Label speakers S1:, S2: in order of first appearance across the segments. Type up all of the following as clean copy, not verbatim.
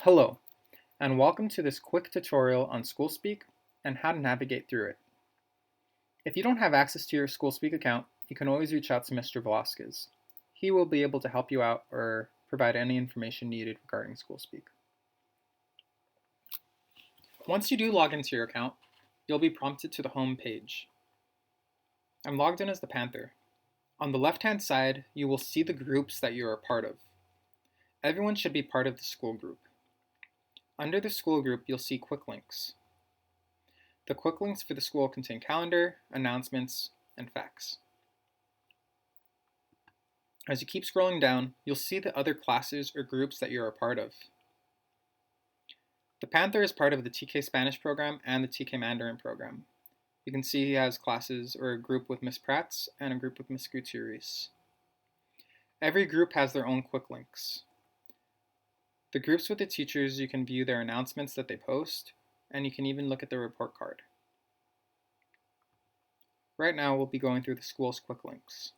S1: Hello, and welcome to this quick tutorial on SchoolSpeak and how to navigate through it. If you don't have access to your SchoolSpeak account, you can always reach out to Mr. Velasquez. He will be able to help you out or provide any information needed regarding SchoolSpeak. Once you do log into your account, you'll be prompted to the home page. I'm logged in as the Panther. On the left-hand side, you will see the groups that you are a part of. Everyone should be part of the school group. Under the school group, you'll see quick links. The quick links for the school contain calendar, announcements, and facts. As you keep scrolling down, you'll see the other classes or groups that you're a part of. The Panther is part of the TK Spanish program and the TK Mandarin program. You can see he has classes or a group with Miss Prats and a group with Miss Gutierrez. Every group has their own quick links. The groups with the teachers, you can view their announcements that they post, and you can even look at their report card. Right now, we'll be going through the school's quick links.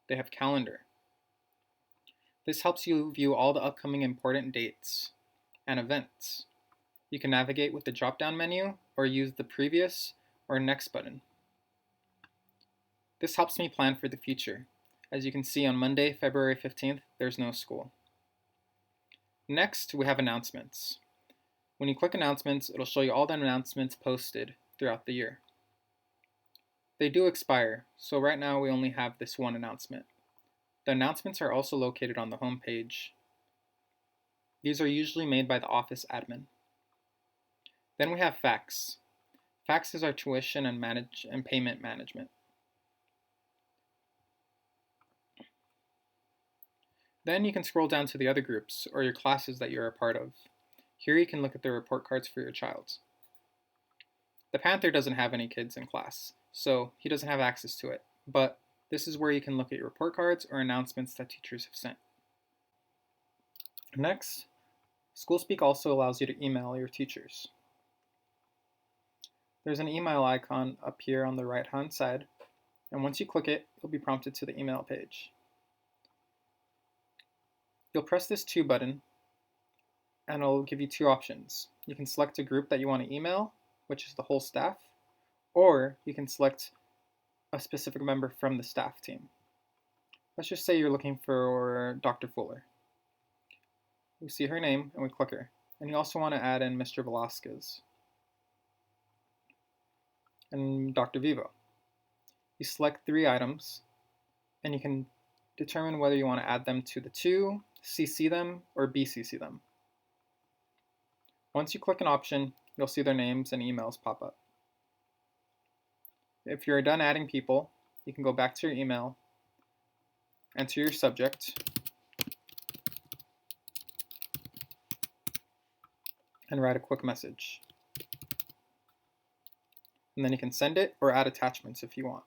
S1: They have calendar. This helps you view all the upcoming important dates and events. You can navigate with the drop-down menu or use the previous or next button. This helps me plan for the future. As you can see, on Monday, February 15th, there's no school. Next, we have announcements. When you click announcements, it'll show you all the announcements posted throughout the year. They do expire, so right now we only have this one announcement. The announcements are also located on the home page. These are usually made by the office admin. Then we have facts. Facts is our tuition and payment management. Then you can scroll down to the other groups or your classes that you're a part of. Here you can look at the report cards for your child. The Panther doesn't have any kids in class, so he doesn't have access to it, but this is where you can look at your report cards or announcements that teachers have sent. Next, SchoolSpeak also allows you to email your teachers. There's an email icon up here on the right-hand side, and once you click it, you'll be prompted to the email page. You'll press this To button, and it'll give you two options. You can select a group that you want to email, which is the whole staff, or you can select a specific member from the staff team. Let's just say you're looking for Dr. Fuller. We see her name, and we click her. And you also want to add in Mr. Velasquez and Dr. Vivo. You select 3 items, and you can determine whether you want to add them to the To, CC them, or BCC them. Once you click an option, you'll see their names and emails pop up. If you're done adding people, you can go back to your email, enter your subject, and write a quick message. And then you can send it or add attachments if you want.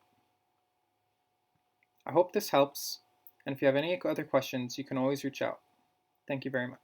S1: I hope this helps, and if you have any other questions, you can always reach out. Thank you very much.